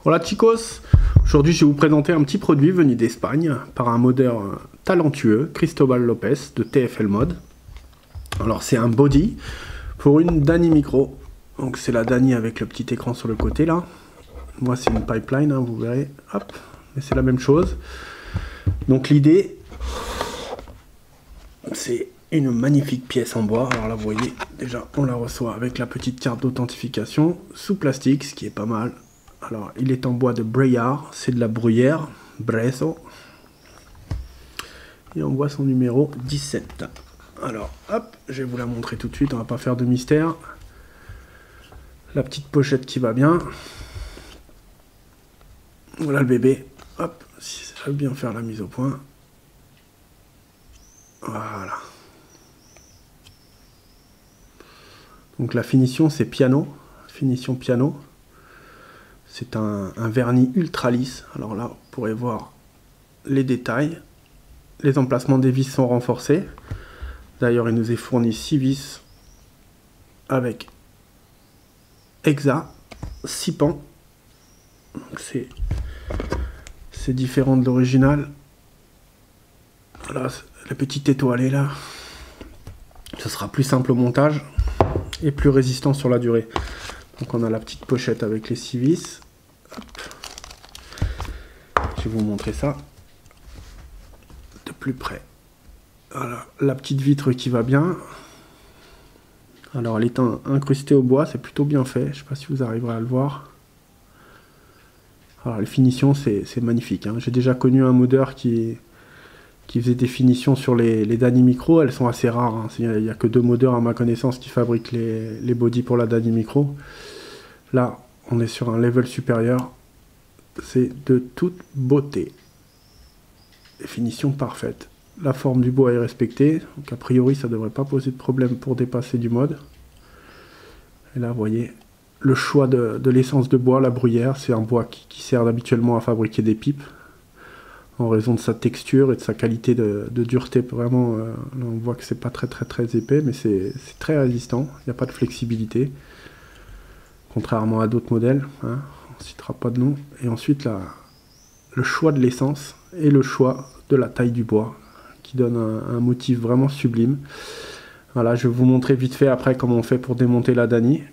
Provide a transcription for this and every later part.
Hola chicos, aujourd'hui je vais vous présenter un petit produit venu d'Espagne par un modeur talentueux, Cristobal Lopez de TFL Mode. Alors c'est un body pour une Dany Micro, donc c'est la Dany avec le petit écran sur le côté là. Moi c'est une pipeline, hein, vous verrez, hop, mais c'est la même chose. Donc l'idée, c'est une magnifique pièce en bois. Alors là vous voyez, déjà on la reçoit avec la petite carte d'authentification sous plastique, ce qui est pas mal. Alors, il est en bois de Braillard, c'est de la bruyère, Bresso. Et on voit son numéro 17. Alors, hop, je vais vous la montrer tout de suite, on va pas faire de mystère. La petite pochette qui va bien. Voilà le bébé. Hop, si ça veut bien faire la mise au point. Voilà. Donc la finition, c'est piano. Finition piano. C'est un vernis ultra lisse. Alors là, vous pourrez voir les détails. Les emplacements des vis sont renforcés. D'ailleurs, il nous est fourni 6 vis avec hexa, 6 pans. C'est différent de l'original. Voilà, la petite étoilée là. Ce sera plus simple au montage et plus résistant sur la durée. Donc on a la petite pochette avec les 6 vis. Hop. Je vais vous montrer ça de plus près. Voilà, la petite vitre qui va bien. Alors elle est incrustée au bois, c'est plutôt bien fait. Je ne sais pas si vous arriverez à le voir. Alors les finitions, c'est magnifique, hein. J'ai déjà connu un modeur qui faisait des finitions sur les Dany Micro. Elles sont assez rares, hein. Il n'y a que 2 modeurs à ma connaissance qui fabriquent les bodies pour la Dany Micro. Là, on est sur un level supérieur. C'est de toute beauté. Les finitions parfaites. La forme du bois est respectée. Donc a priori, ça ne devrait pas poser de problème pour dépasser du mode. Et là, vous voyez, le choix de l'essence de bois, la bruyère, c'est un bois qui sert habituellement à fabriquer des pipes. En raison de sa texture et de sa qualité de dureté. Vraiment, là, on voit que c'est pas très épais, mais c'est très résistant. Il n'y a pas de flexibilité. Contrairement à d'autres modèles, hein, on ne citera pas de nom. Et ensuite, le choix de l'essence et le choix de la taille du bois, qui donne un motif vraiment sublime. Voilà, je vais vous montrer vite fait après comment on fait pour démonter la Dany.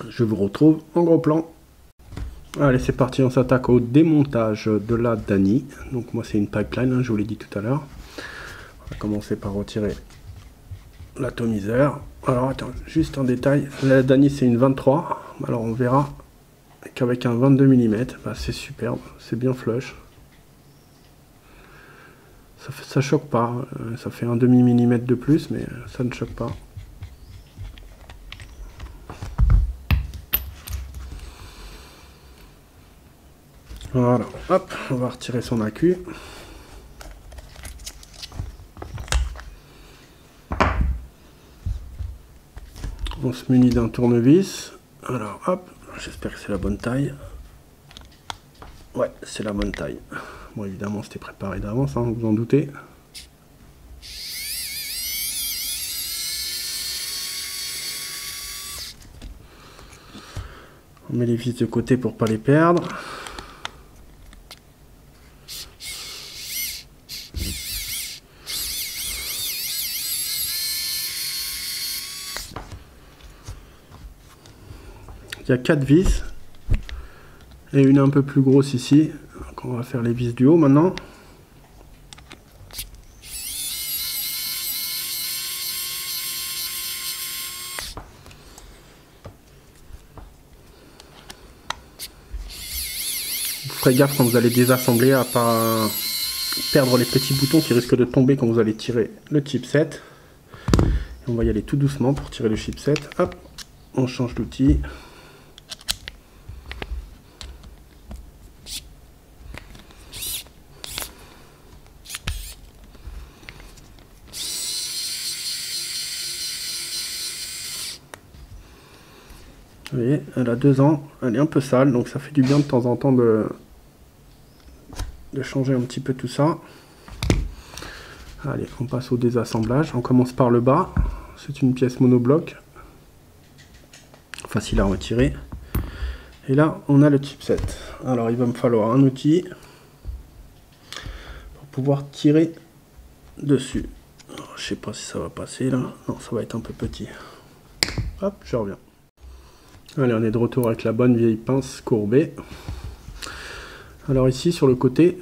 Je vous retrouve en gros plan. Allez, c'est parti, on s'attaque au démontage de la Dany. Donc moi, c'est une pipeline, hein, je vous l'ai dit tout à l'heure. On va commencer par retirer l'atomiseur. Alors attends, juste en détail, la Dany c'est une 23, alors on verra qu'avec un 22 mm, bah, c'est superbe, c'est bien flush. Ça choque pas, ça fait un demi millimètre de plus, mais ça ne choque pas. Voilà, hop, on va retirer son accu. On se munit d'un tournevis. Alors hop, j'espère que c'est la bonne taille. Ouais, c'est la bonne taille. Bon, évidemment, c'était préparé d'avance, hein, vous en doutez. On met les vis de côté pour pas les perdre. Il y a 4 vis et une un peu plus grosse ici. Donc on va faire les vis du haut maintenant. Vous ferez gaffe quand vous allez désassembler à pas perdre les petits boutons qui risquent de tomber quand vous allez tirer le chipset. Et on va y aller tout doucement pour tirer le chipset. Hop, on change d'outil. Vous voyez, elle a 2 ans, elle est un peu sale, donc ça fait du bien de temps en temps de changer un petit peu tout ça. Allez, on passe au désassemblage. On commence par le bas. C'est une pièce monobloc. Facile à retirer. Et là, on a le chipset. Alors, il va me falloir un outil pour pouvoir tirer dessus. Alors, je sais pas si ça va passer là. Non, ça va être un peu petit. Hop, je reviens. Allez, on est de retour avec la bonne vieille pince courbée. Alors ici, sur le côté,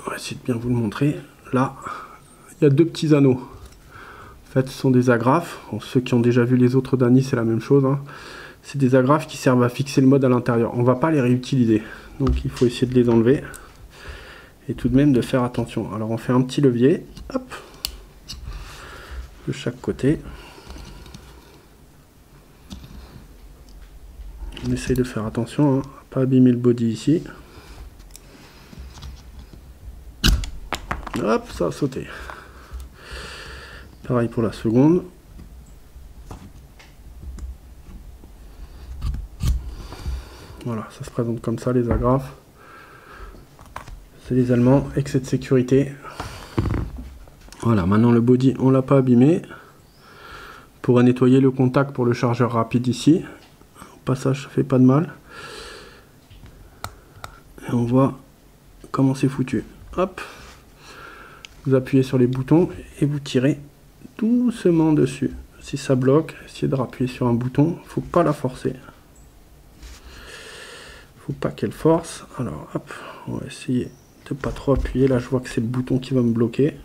on va essayer de bien vous le montrer. Là, il y a deux petits anneaux. En fait, ce sont des agrafes. Bon, ceux qui ont déjà vu les autres Dany, c'est la même chose, hein. C'est des agrafes qui servent à fixer le mode à l'intérieur. On ne va pas les réutiliser. Donc il faut essayer de les enlever. Et tout de même de faire attention. Alors on fait un petit levier. Hop. De chaque côté. On essaye de faire attention, hein, à pas abîmer le body ici. Hop, ça a sauté. Pareil pour la seconde. Voilà, ça se présente comme ça les agrafes. C'est les Allemands, excès de sécurité. Voilà, maintenant le body, on l'a pas abîmé. On pourrait nettoyer le contact pour le chargeur rapide ici. Au passage, ça fait pas de mal. Et on voit comment c'est foutu. Hop. Vous appuyez sur les boutons et vous tirez doucement dessus. Si ça bloque, essayez de rappuyer sur un bouton. Faut pas la forcer. Faut pas qu'elle force. Alors hop, on va essayer de pas trop appuyer. Là je vois que c'est le bouton qui va me bloquer.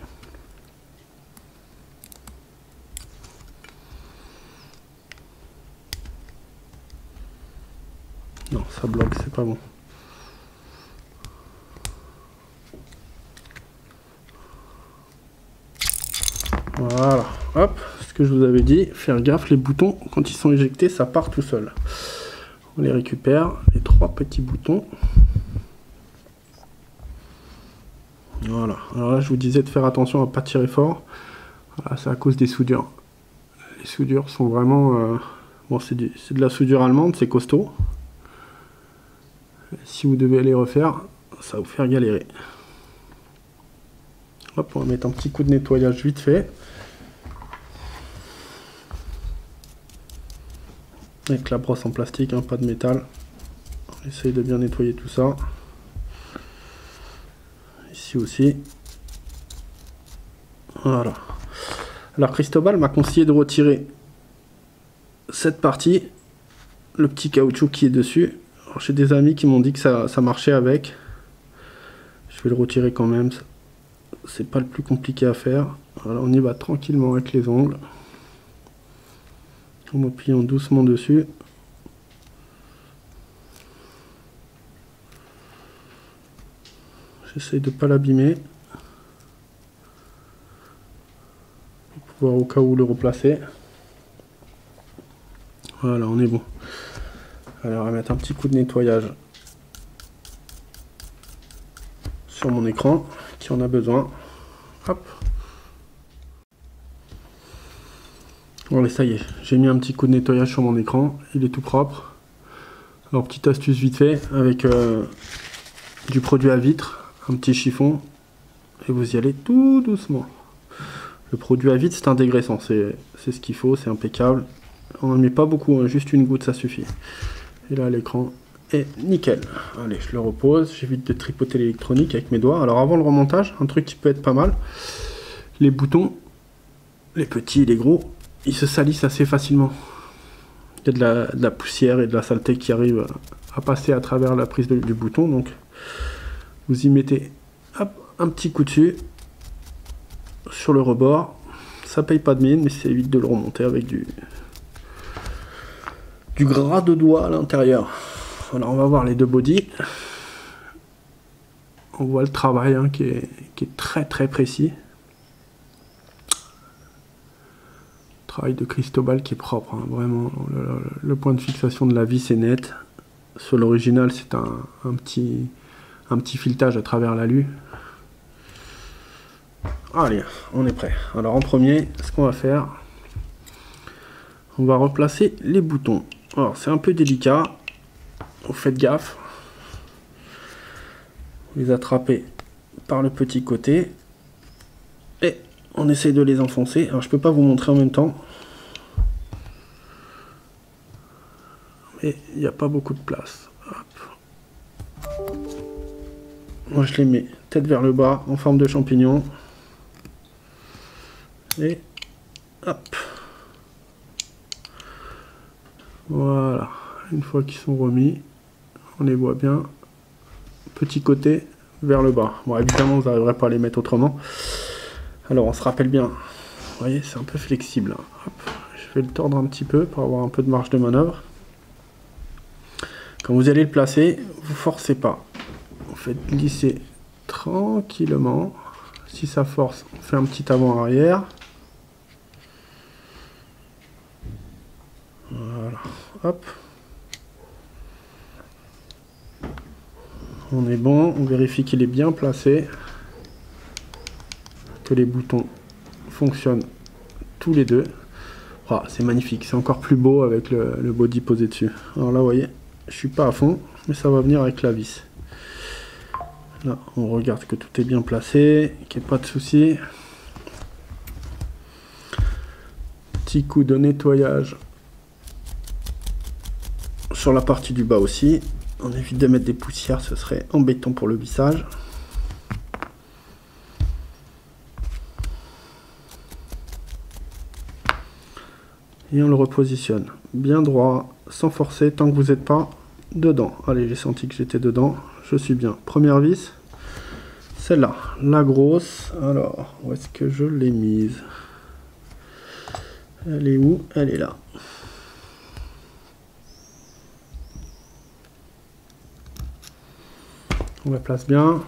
Non, ça bloque, c'est pas bon. Voilà, hop, ce que je vous avais dit, faire gaffe, les boutons, quand ils sont éjectés, ça part tout seul. On les récupère, les trois petits boutons. Voilà, alors là je vous disais de faire attention à ne pas tirer fort. Voilà, c'est à cause des soudures. Les soudures sont vraiment... bon, c'est de la soudure allemande, c'est costaud. Si vous devez les refaire, ça va vous faire galérer. Hop, on va mettre un petit coup de nettoyage vite fait. Avec la brosse en plastique, hein, pas de métal. On essaye de bien nettoyer tout ça. Ici aussi. Voilà. Alors Cristobal m'a conseillé de retirer cette partie, le petit caoutchouc qui est dessus. J'ai des amis qui m'ont dit que ça marchait avec. Je vais le retirer quand même. C'est pas le plus compliqué à faire. Voilà, on y va tranquillement avec les ongles. En appuyant doucement dessus. J'essaye de ne pas l'abîmer. Pour pouvoir au cas où le replacer. Voilà, on est bon. Alors on va mettre un petit coup de nettoyage sur mon écran qui en a besoin. Hop. Voilà, ça y est, j'ai mis un petit coup de nettoyage sur mon écran, il est tout propre. Alors petite astuce vite fait, avec du produit à vitre, un petit chiffon, et vous y allez tout doucement. Le produit à vitre c'est un dégraissant, c'est ce qu'il faut, c'est impeccable. On n'en met pas beaucoup, hein, juste une goutte ça suffit. Et là l'écran est nickel. Allez, je le repose, j'évite de tripoter l'électronique avec mes doigts. Alors avant le remontage, un truc qui peut être pas mal, les boutons, les petits et les gros, ils se salissent assez facilement. Il y a de la poussière et de la saleté qui arrive à passer à travers la prise du bouton. Donc vous y mettez hop, un petit coup dessus sur le rebord. Ça paye pas de mine, mais ça évite de le remonter avec du gras de doigt à l'intérieur. Alors on va voir les deux bodies. On voit le travail hein, qui est très très précis. Travail de Cristobal qui est propre, hein, vraiment. Le point de fixation de la vis est net. Sur l'original, c'est un petit filetage à travers l'alu. Allez, on est prêt. Alors en premier, ce qu'on va faire, on va replacer les boutons. Alors c'est un peu délicat, vous faites gaffe. Vous les attrapez par le petit côté et on essaye de les enfoncer. Alors je peux pas vous montrer en même temps. Mais il n'y a pas beaucoup de place. Moi je les mets tête vers le bas en forme de champignon. Et hop. Voilà. Une fois qu'ils sont remis, on les voit bien. Petit côté vers le bas. Bon, évidemment, vous n'arriverez pas à les mettre autrement. Alors, on se rappelle bien. Vous voyez, c'est un peu flexible. Hop. Je vais le tordre un petit peu pour avoir un peu de marge de manœuvre. Quand vous allez le placer, vous forcez pas. Vous faites glisser tranquillement. Si ça force, on fait un petit avant-arrière. Voilà. Hop. On est bon. On vérifie qu'il est bien placé. Que les boutons fonctionnent tous les deux. Oh, c'est magnifique. C'est encore plus beau avec le body posé dessus. Alors là, vous voyez, je suis pas à fond, mais ça va venir avec la vis. Là, on regarde que tout est bien placé, qu'il n'y ait pas de souci. Petit coup de nettoyage sur la partie du bas aussi. On évite de mettre des poussières, ce serait embêtant pour le vissage. Et on le repositionne bien droit, sans forcer, tant que vous n'êtes pas dedans. Allez, j'ai senti que j'étais dedans, je suis bien. Première vis, celle-là, la grosse. Alors, où est-ce que je l'ai mise? Elle est où? Elle est là. On la place bien.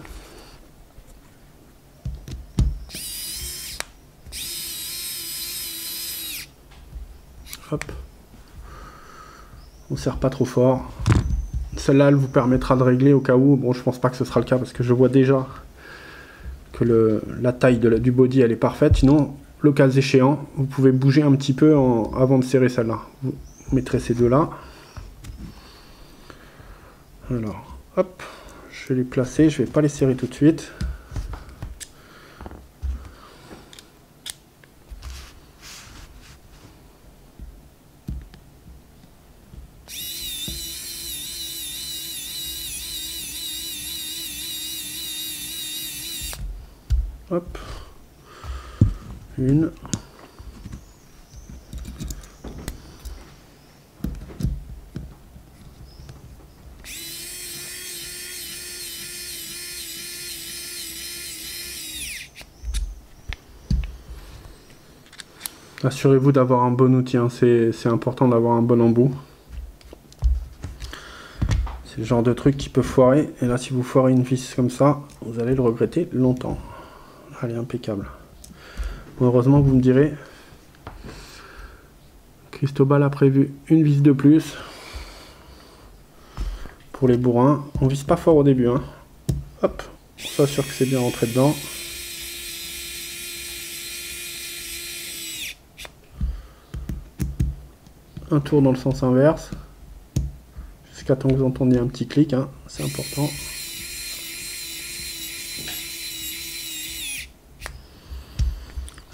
Hop. On serre pas trop fort. Celle-là, elle vous permettra de régler au cas où. Bon, je pense pas que ce sera le cas parce que je vois déjà que la taille du body, elle est parfaite. Sinon, le cas échéant, vous pouvez bouger un petit peu avant de serrer celle-là. Vous mettrez ces deux-là. Alors, hop. Je vais les placer. Je vais pas les serrer tout de suite. Hop, une. Assurez-vous d'avoir un bon outil, hein. C'est important d'avoir un bon embout. C'est le genre de truc qui peut foirer. Et là, si vous foirez une vis comme ça, vous allez le regretter longtemps. Allez, impeccable. Bon, heureusement, vous me direz, Cristobal a prévu une vis de plus pour les bourrins. On vise pas fort au début, hein. Hop, on s'assure que c'est bien rentré dedans. Un tour dans le sens inverse. Jusqu'à temps que vous entendiez un petit clic, hein. C'est important.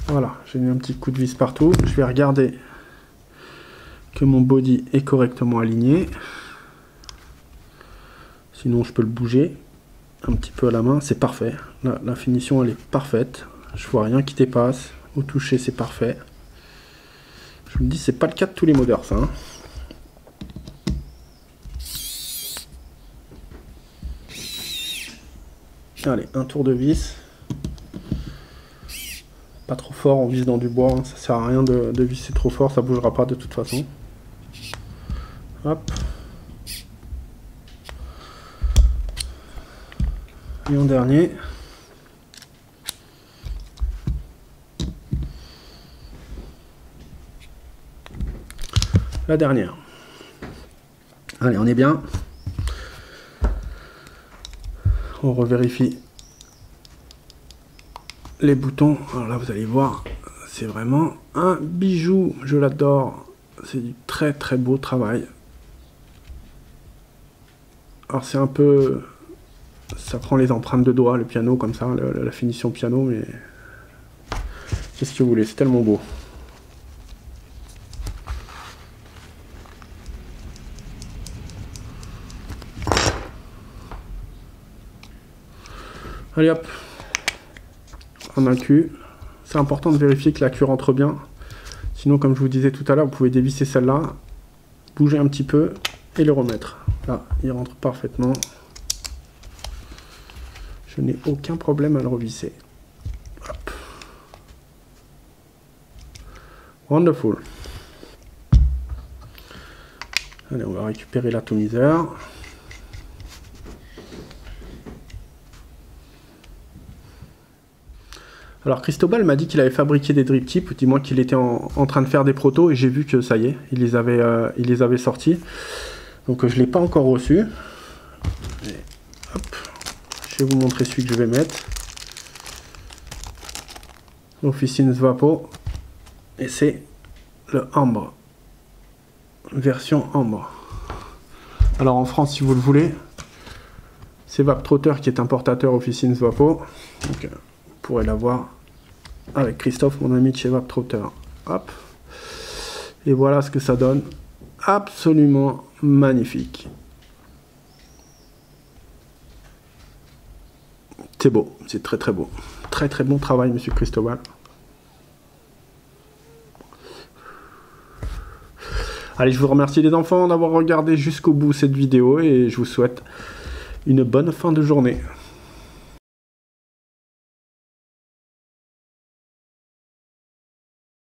Voilà, j'ai mis un petit coup de vis partout. Je vais regarder que mon body est correctement aligné. Sinon, je peux le bouger un petit peu à la main. C'est parfait. Là, la finition, elle est parfaite. Je vois rien qui dépasse. Au toucher, c'est parfait. Je me dis, c'est pas le cas de tous les modeurs, ça. Hein. Allez, un tour de vis. Pas trop fort, on vise dans du bois, hein. Ça sert à rien de visser trop fort, ça bougera pas de toute façon. Hop. Et en dernier. La dernière. Allez, on est bien. On revérifie les boutons. Alors là, vous allez voir, c'est vraiment un bijou. Je l'adore. C'est du très très beau travail. Alors c'est un peu... Ça prend les empreintes de doigts, le piano, comme ça, la finition piano, mais... Qu'est-ce que vous voulez, c'est tellement beau. Allez hop, on a le cul. C'est important de vérifier que la queue rentre bien. Sinon, comme je vous disais tout à l'heure, vous pouvez dévisser celle-là, bouger un petit peu et le remettre. Là, il rentre parfaitement. Je n'ai aucun problème à le revisser. Hop. Wonderful. Allez, on va récupérer l'atomiseur. Alors Cristobal m'a dit qu'il avait fabriqué des drip tips, du moins qu'il était en train de faire des protos, et j'ai vu que ça y est, il les avait sortis. Donc je ne l'ai pas encore reçu. Et, hop, je vais vous montrer celui que je vais mettre. Officine Svapo. Et c'est le Ambre. Version Ambre. Alors en France, si vous le voulez, c'est Vaptrotter qui est importateur Officine Svapo. Donc vous pourrez l'avoir avec Christophe, mon ami de chez Vaptrotter. Hop. Et voilà ce que ça donne. Absolument magnifique. C'est beau, c'est très très beau. Très très bon travail, monsieur Cristobal. Allez, je vous remercie les enfants d'avoir regardé jusqu'au bout cette vidéo et je vous souhaite une bonne fin de journée.